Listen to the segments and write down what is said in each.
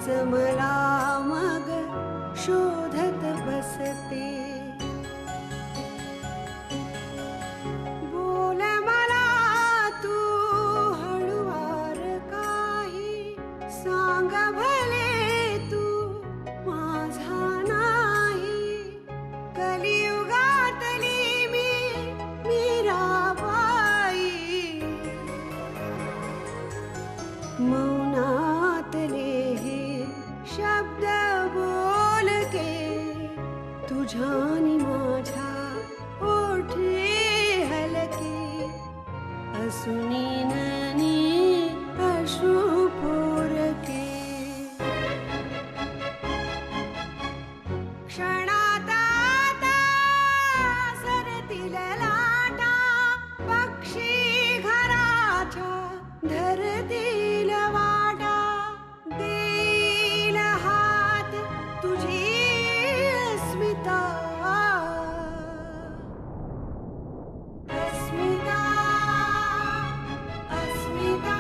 तूच मला मग शोधत बसते. बोल मला तू हळुवार काही, सांग भले तू माझा नाही. कलियुगातली मी मीराबाई, मौनातले हे शब्द बोलके, तुझ्यानी माझ्या ओठे हलके. असुनी ननी अश्रू पोरके, क्षणात आता सरतील लाटा, पक्षी घराच्या धरतील वाटा. देईल हात तुझी अस्मिता, अस्मिता, अस्मिता,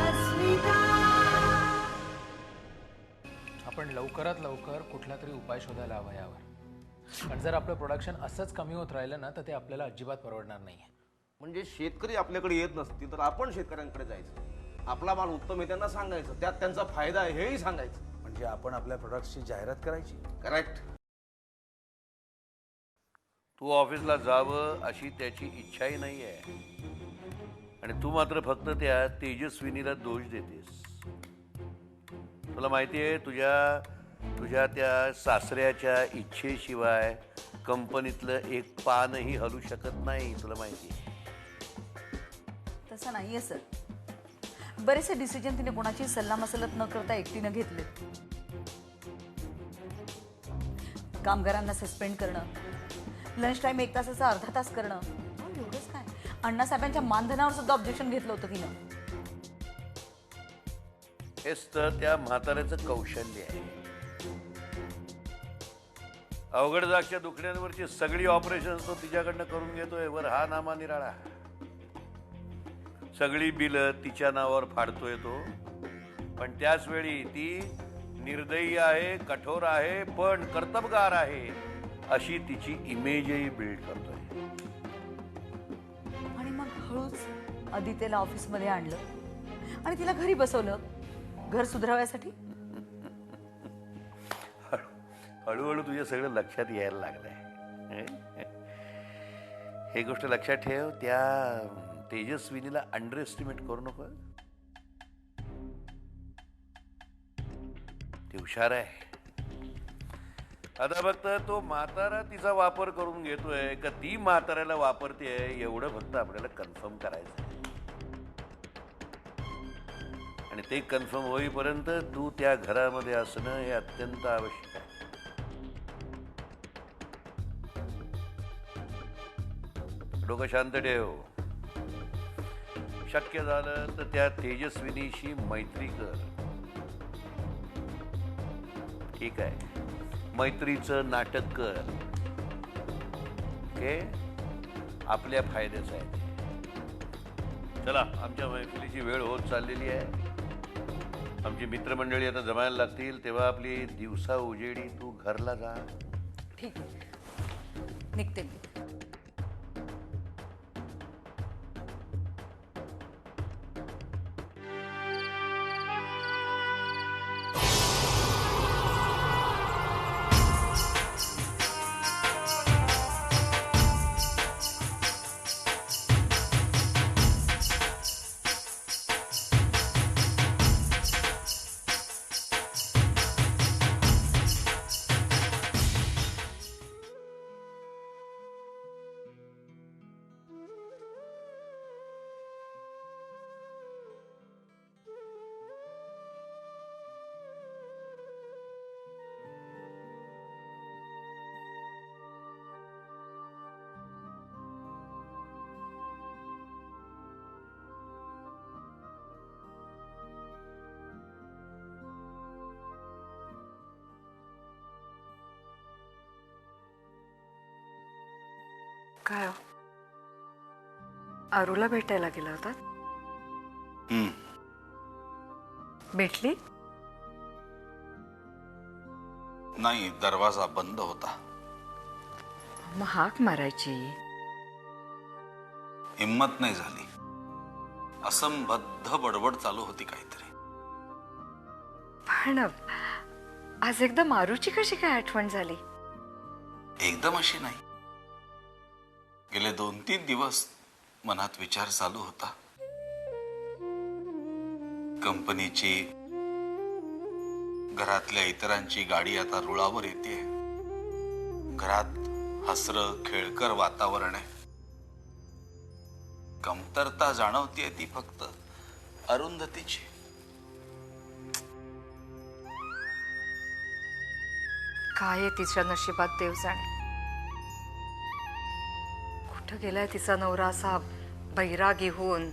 अस्मिता. आपण लवकरात लवकर कुठला तरी उपाय शोधायला हवा यावर. कारण जर आपलं प्रोडक्शन असंच कमी होत राहिलं ना तर ते आपल्याला अजिबात परवडणार नाही. म्हणजे शेतकरी आपल्याकडे येत नसतील तर आपण शेतकऱ्यांकडे जायचं, आपला माल उत्तम आहे त्यांना सांगायचं, त्यात त्यांचा फायदा आहे हेही सांगायचं. म्हणजे आपण आपल्या प्रोडक्ट्सची जाहिरात करायची. करेक्ट. तू ऑफिसला जावं अशी त्याची इच्छाही नाही आहे आणि तू मात्र फक्त त्या तेजस्विनीला दोष देतेस. तुला माहिती आहे तुझ्या त्या सासऱ्याच्या इच्छेशिवाय कंपनीतलं एक पानही हलू शकत नाही. तुला माहिती आहे. तसं नाहीये सर. बरेचसे डिसिजन तिने कोणाची सल्लामसलत न करता एकटीनं घेतले. कामगारांना सस्पेंड करणं, लंच टाइम 1 तासाचा अर्धा तास करणं, एवढंच काय, अण्णासाहेबांच्या मानधनावर सुद्धा ऑब्जेक्शन घेतलं होतं तिनं. हेच तर त्या म्हाताऱ्याचं कौशल्य आहे. अवघड जागच्या दुखण्यांवरची सगळी ऑपरेशन्स तो तिच्याकडनं करून घेतोय. वर हा नामा निराळा. सगळी बिलं तिच्या नावावर फाडतोय तो. पण त्याच वेळी ती निर्दयी आहे, कठोर आहे, पण कर्तबगार आहे अशी तिची इमेजही बिल्ड करतोय. आणि मग हळूच आदित्यला ऑफिसमध्ये आणलं आणि तिला घरी बसवलं घर सुधारवायसाठी. हळूहळू तुझ्या सगळं लक्षात यायला लागलंय. हे गोष्ट लक्षात ठेव, त्या तेजस्विनीला अंडर एस्टिमेट करू नको. ती हुशार आहे. आता फक्त तो म्हातारा तिचा वापर करून घेतोय का ती म्हाताऱ्याला वापरते एवढं फक्त आपल्याला कन्फर्म करायचं. आणि ते कन्फर्म होईपर्यंत तू त्या घरामध्ये असणं हे अत्यंत आवश्यक आहे. डोकं शांत ठेव. शक्य झालं तर त्या तेजस्विनीशी मैत्री कर. ठीक आहे, मैत्रीचं नाटक कर. ओके, आपल्या फायद्याचं आहे. चला, आमच्या मैत्रीची वेळ होत चाललेली आहे. आमची मित्रमंडळी आता जमायला लागतील तेव्हा आपली दिवसा उजेडी तू घरला जा. ठीक आहे, निघते मी. काय आरूला भेटायला गेला होता? भेटली? नाही, दरवाजा बंद होता. मग हाक मारायची. हिम्मत नाही झाली. असंबद्ध बडबड चालू होती काहीतरी. पण आज एकदम आरूची कशी काय आठवण झाली? एकदम अशी नाही. गेले 2-3 दिवस मनात विचार चालू होता. कंपनीची, घरातल्या इतरांची गाडी आता रुळावर येते. घरात हसरं खेळकर वातावरण आहे. कमतरता जाणवतीये ती फक्त अरुंधतीची. काय आहे तिच्या नशिबात देव जाणे. कुठं गेलाय तिचा नवरा असा बैरागी होऊन?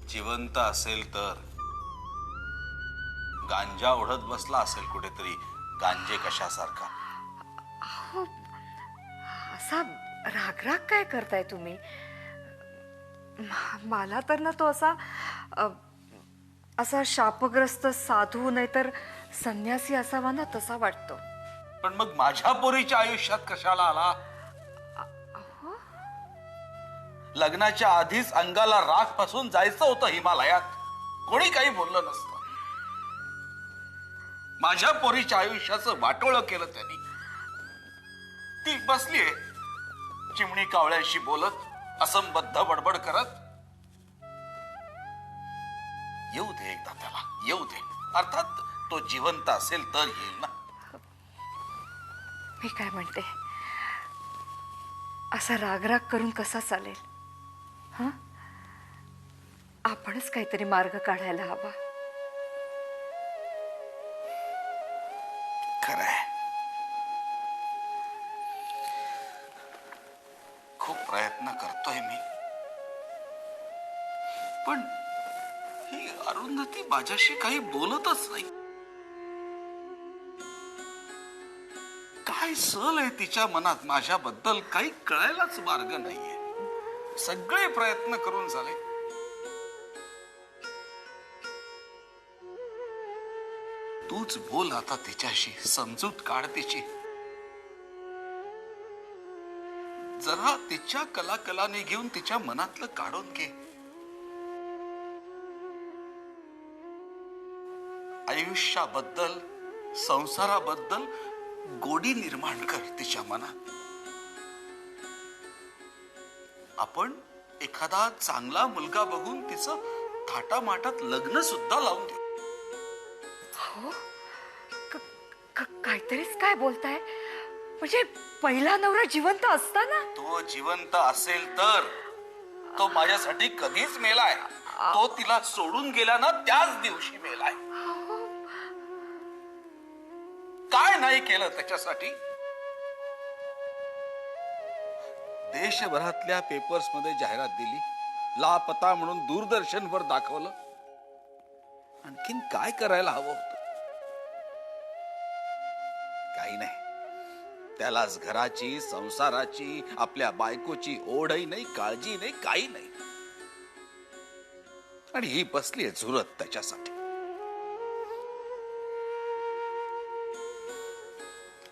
जिवंत असेल तर गांजा ओढत बसला असेल कुठेतरी, गांजे कशासारखा. असा रागराग काय करताय तुम्ही? मला तर ना तो असा शापग्रस्त साधू नाहीतर संन्यासी असावा ना तसा वाटतो. पण मग माझ्या पोरीच्या आयुष्यात कशाला आला? लग्नाच्या आधीच अंगाला राख पासून जायचं होतं हिमालयात. कोणी काही बोललं नसतं. माझ्या पोरीच्या आयुष्याचं वाटोळं केलं त्यांनी. ती बसलीये चिमणी कावळ्याशी बोलत, असंबद्ध बडबड करत. येऊ दे एकदा त्याला, येऊ दे. अर्थात तो जिवंत असेल तर येईल ना. मी काय म्हणते, असा रागराग करून कसा चालेल? हा, आपणच काहीतरी मार्ग काढायला हवा. खरंय, खूप प्रयत्न करतोय मी. पण ही अरुंधती माझ्याशी काही बोलतच नाही. काय सल आहे तिच्या मनात माझ्याबद्दल काही कळायलाच मार्ग नाहीये. सगळे प्रयत्न करून झाले. तूच बोल आता तिच्याशी, समजूत काढ तिची. जरा तिच्या कलाकलाने घेऊन तिच्या मनातलं काढून घे. आयुष्याबद्दल, संसाराबद्दल गोडी निर्माण कर तिच्या मनात. आपण एखादा चांगला मुलगा बघून तिचं थाटामाटात लग्न सुद्धा लावून देऊ. हो, काहीतरीच काय बोलताय? म्हणजे पहिला नवरा जिवंत असताना? तो जिवंत असेल तर तो माझ्यासाठी कधीच मेलाय. तो तिला सोडून गेला ना त्याच दिवशी मेलाय. काय नाही केलं त्याच्यासाठी? देशभरातल्या पेपर्स मध्ये जाहिरात दिली, लापता म्हणून दूरदर्शनवर दाखवलं. आणखीन काय करायला हवं होतं? काही नाही. त्यालाच घराची, संसाराची, आपल्या बायकोची ओढही नाही, काळजी नाही, काही नाही. आणि ही बसली झुरत त्याच्यासाठी.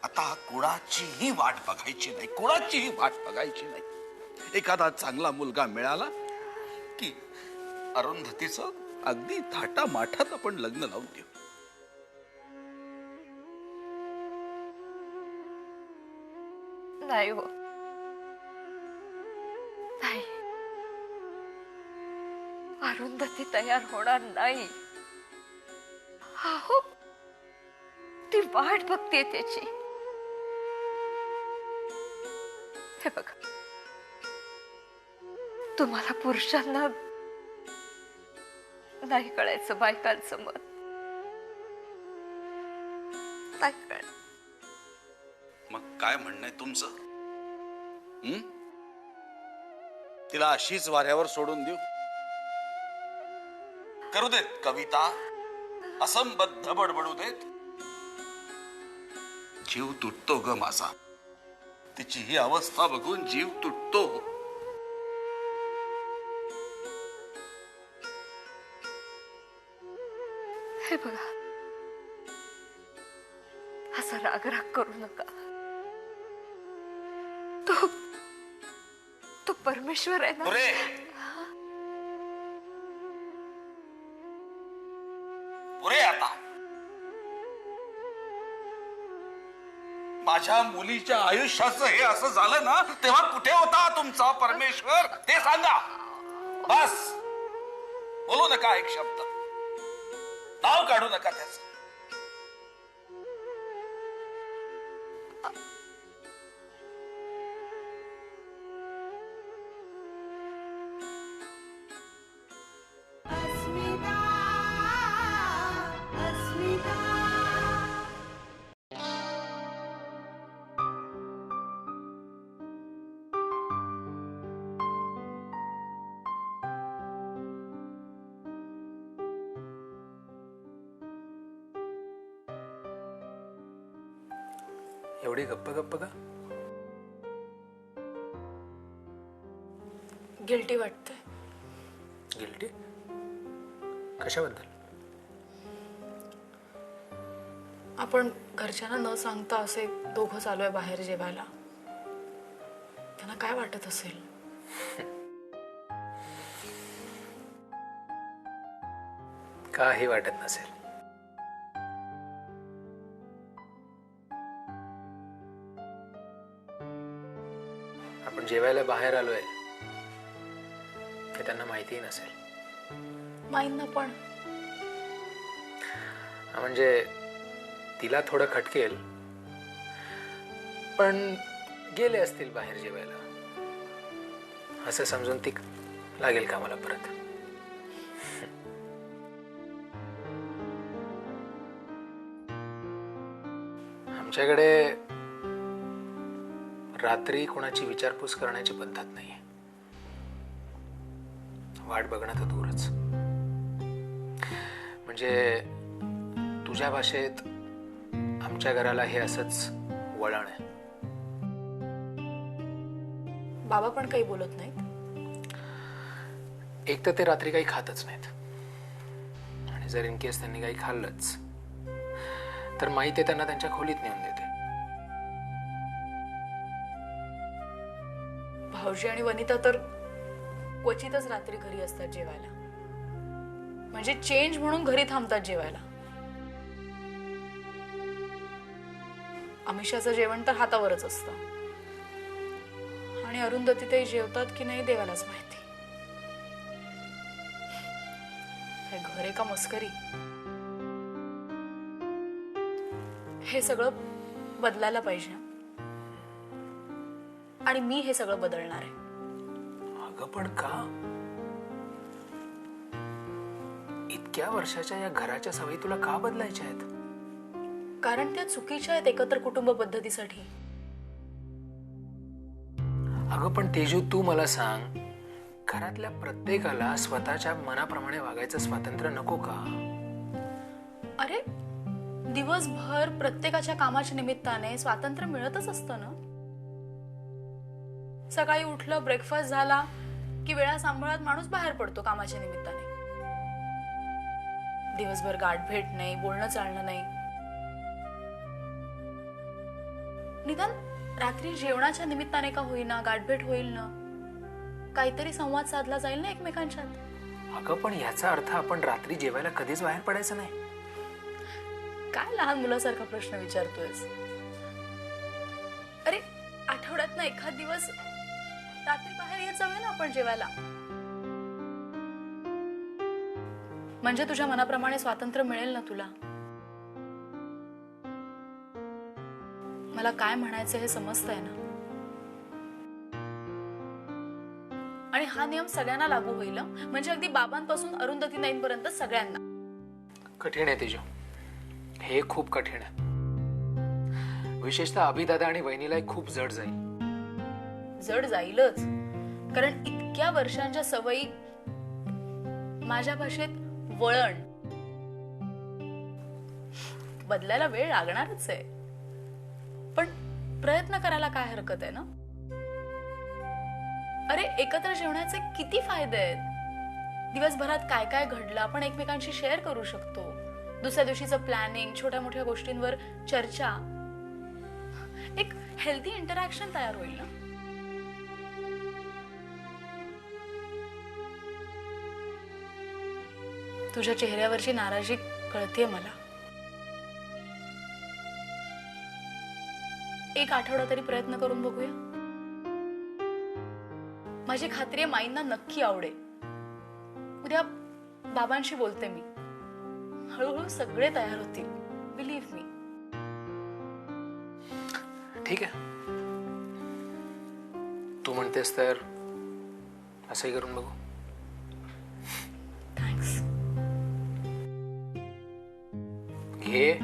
आता कुणाचीही वाट बघायची नाही, कुणाचीही वाट बघायची नाही. एखादा चांगला मुलगा मिळाला की अरुंधतीचं अगदी थाटामाटात आपण लग्न लावून देऊ. नाही हो, नाही. अरुंधती तयार होणार नाही. हो, ती वाट बघते त्याची. हे बघा, तुम्हाला पुरुषांना नाही कळायचं बायकांचं मत. नाही कळत. मग काय म्हणणं आहे तुमचं? तिला अशीच वाऱ्यावर सोडून देऊ? करू देत कविता, असंबद्ध बडबडू देत. जीव तुटतो ग माझा. तिची ही अवस्था बघून जीव तुटतो. हे बघा, असा राग करू नका. तो तो परमेश्वर आहे ना. पुरे पुरे आता माझ्या मुलीच्या आयुष्याचं हे असं झालं ना, तेव्हा कुठे होता तुमचा परमेश्वर ते सांगा. बस बोलू नका एक शब्द, नाव काढू नका त्याच. अस्मिता अस्मिता एवढी गप्प गप्प का? गिल्टी वाटतंय. गिल्टी कशाबद्दल? आपण घरच्यांना न सांगता असे दोघं चालू आहे बाहेर जेवायला. त्यांना काय वाटत असेल? काही वाटत नसेल. आपण जेवायला बाहेर आलोय हे त्यांना माहितीही नसेल. माहीत ना, पण म्हणजे तिला थोडं खटकेल, पण गेले असतील बाहेर जेवायला असं समजून ती लागेल कामाला परत. आमच्याकडे रात्री कोणाची विचारपूस करण्याची पद्धत नाहीये. वाट बघणं तर दूरच. म्हणजे तुझ्या भाषेत आमच्या घराला हे असंच वळण आहे. बाबा पण काही बोलत नाहीत. एक तर ते रात्री काही खातच नाहीत, आणि जर इन केस त्यांनी काही खाल्लंच तर माई ते त्यांना त्यांच्या खोलीत नेऊन देते. भाऊजी आणि वनिता तर क्वचितच रात्री घरी असतात जेवायला. म्हणजे चेंज म्हणून घरी थांबतात जेवायला. अमिषाचं जेवण तर हातावरच असतं, आणि अरुंधती ते जेवतात की नाही देवालाच माहिती. हे घर आहे का मस्करी? हे सगळं बदलायला पाहिजे, आणि मी हे सगळं बदलणार आहे. अगं पण का? इतक्या वर्षाच्या या घराच्या सवयी तुला का बदलायच्या आहेत? कारण त्या चुकीच्या आहेत एकत्र कुटुंब पद्धतीसाठी. अगं पण तेजू, तू मला सांग, घरातल्या प्रत्येकाला स्वतःच्या मनाप्रमाणे वागायचं स्वातंत्र्य नको का? अरे दिवसभर प्रत्येकाच्या कामाच्या निमित्ताने स्वातंत्र्य मिळतच असतं ना. सकाळी उठलं, ब्रेकफास्ट झाला की वेळा सांभाळत माणूस बाहेर पडतो कामाच्या निमित्ताने. दिवसभर गाठभेट नाही, बोलणं चालणं नाही. निदान रात्री जेवणाच्या निमित्ताने का होईना गाठभेट होईल ना, काहीतरी संवाद साधला जाईल ना एकमेकांच्यात. अगं पण याचा अर्थ आपण रात्री जेवायला कधीच बाहेर पडायचं नाही. काय लहान मुलासारखा प्रश्न विचारतोयस? अरे आठवड्यात ना एखाद दिवस रात्री बाहेर येत जाऊया ना आपण जेवायला. म्हणजे तुझ्या मनाप्रमाणे स्वातंत्र्य मिळेल ना तुला. मला काय म्हणायचं हे समजतंय ना. आणि हा नियम सगळ्यांना लागू होईल, म्हणजे अगदी बाबांपासून अरुंधती नाईंपर्यंत सगळ्यांना. कठीण आहे तेजू, हे खूप कठीण आहे. विशेषतः अभिदादा आणि वहिनीला खूप जड जाईल. जड जाईलच, कारण इतक्या वर्षांच्या सवयी, माझ्या भाषेत वळण, बदलायला वेळ लागणारच आहे. पण प्रयत्न करायला काय हरकत आहे ना. अरे एकत्र जेवण्याचे किती फायदे आहेत. दिवसभरात काय काय घडलं आपण एकमेकांशी शेअर करू शकतो. दुसऱ्या दिवशीचं प्लॅनिंग, छोट्या मोठ्या गोष्टींवर चर्चा, एक हेल्दी इंटरॅक्शन तयार होईल ना. तुझ्या चेहऱ्यावरची नाराजी कळतेय मला. एक आठवडा तरी प्रयत्न करून बघूया. माझी खात्री आहे माईंना नक्की आवडेल. उद्या बाबांशी बोलते मी. हळूहळू सगळे तयार होतील. बिलीव्ह मी. ठीक आहे, तू म्हणतेस तर असंही करून बघू. थँक्स. घे.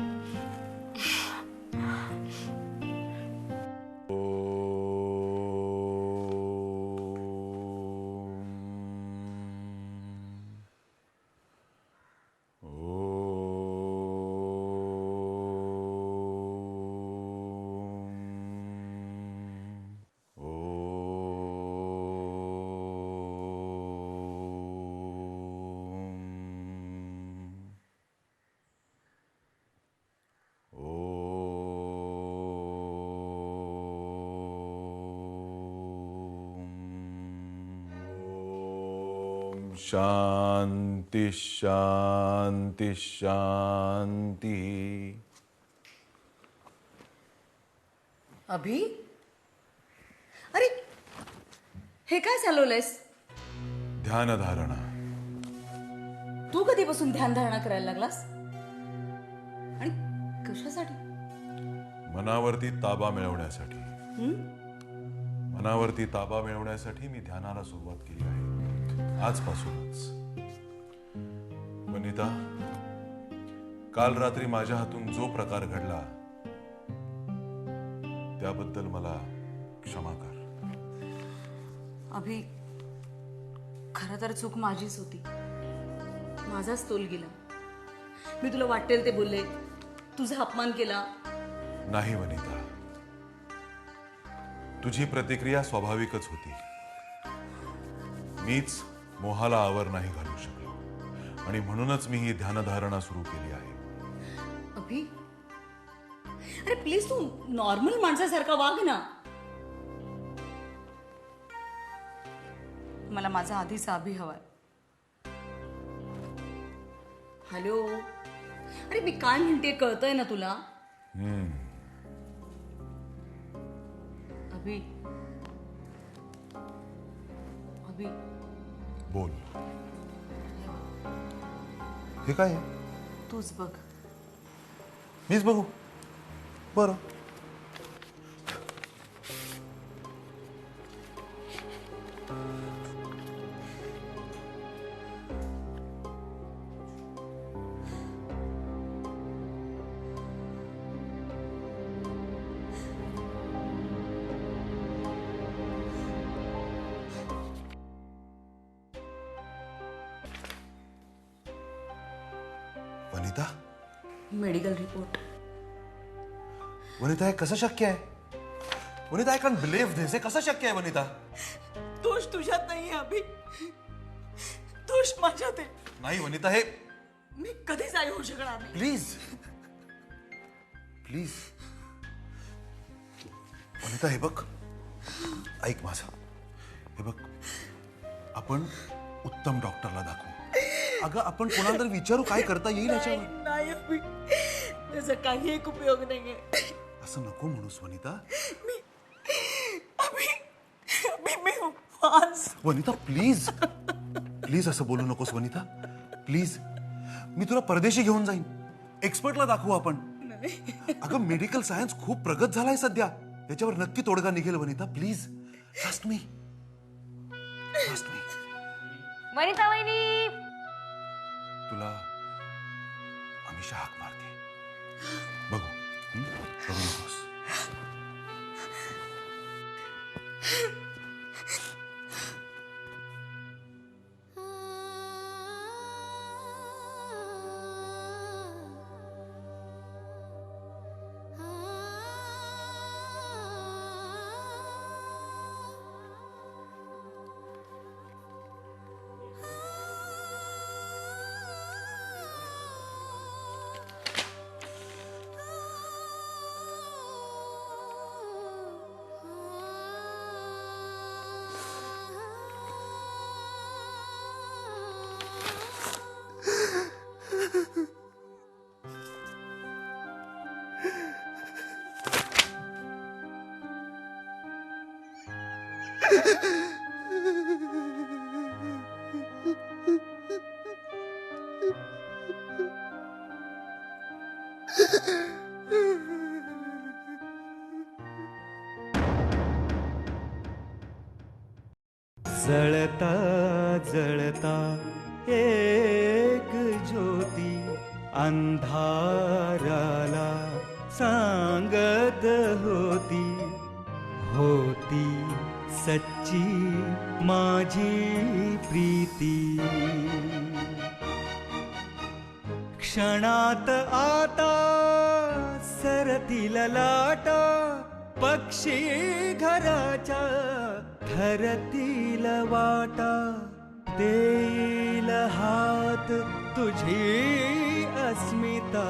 शांति शांति शांति. अभि, अरे हे काय चालवलंयस? ध्यानधारणा. तू कधीपासून ध्यान धारणा करायला लागलास? आणि कशासाठी? मनावरती ताबा मिळवण्यासाठी. मनावरती ताबा मिळवण्यासाठी मी ध्यानाला सुरुवात केली आहे आजपासूनच. वनिता, काल रात्री माझ्या हातून जो प्रकार घडला त्याबद्दल मला क्षमा कर. अभि, खरं तर चूक माझीच होती. माझाच तोल गेला. मी तुला वाटेल ते बोलले, तुझा अपमान केला. नाही वनिता, तुझी प्रतिक्रिया स्वाभाविकच होती. मीच मोहाला आवर नाही घालू शकलो आणि म्हणूनच मी ही ध्यानधारणा सुरू केली आहे. अभि, अरे प्लीज तू नॉर्मल माणसासारखा वाग ना. मला माझा आधीचा अभि हवाय. हॅलो, अरे मी काय म्हणते कळतंय ना तुला? अभि, अभि बोल. हे काय आहे? तूच बघ. मीच बघू? बरं. Vanita, medical report. वनिता, हे कसं शक्य आहे? वनिता, आय कॅन्ट बिलीव्ह दिस. हे कसं शक्य आहे वनिता? दोष तुझ्यात नाहीये अभि, दोष माझ्यात आहे. नाही वनिता, हे मी कधीच आई होऊ शकणार नाही. प्लीज प्लीज वनिता, हे बघ, ऐक माझं. हे बघ, आपण उत्तम डॉक्टरला दाखवू. अगं, आपण कोणाला तरी विचारू काय करता येईल याच्यावर. नाही अभि, त्याचा काही एक उपयोग नाहीये. असं नको म्हणूस वनिता. मी उपवास. वनिता, प्लीज प्लीज असं बोलू नकोस वनिता. प्लीज, मी तुला परदेशी घेऊन जाईन. एक्सपर्टला दाखवू आपण. अगं, मेडिकल सायन्स खूप प्रगत झालाय सध्या. त्याच्यावर नक्की तोडगा निघेल Vanita. Please trust me. Trust me. Vanita वहिनी, तुला हमेशा हाक मारते. बघू. बघू नकोस. जळता जळता एक ज्योती अंधाराला सांगत होती, होती सच्ची माझी प्रीती. क्षणात आता सरतील लाटा, पक्षी घराच्या धरतील वाटा. देईल हात तुझी अस्मिता.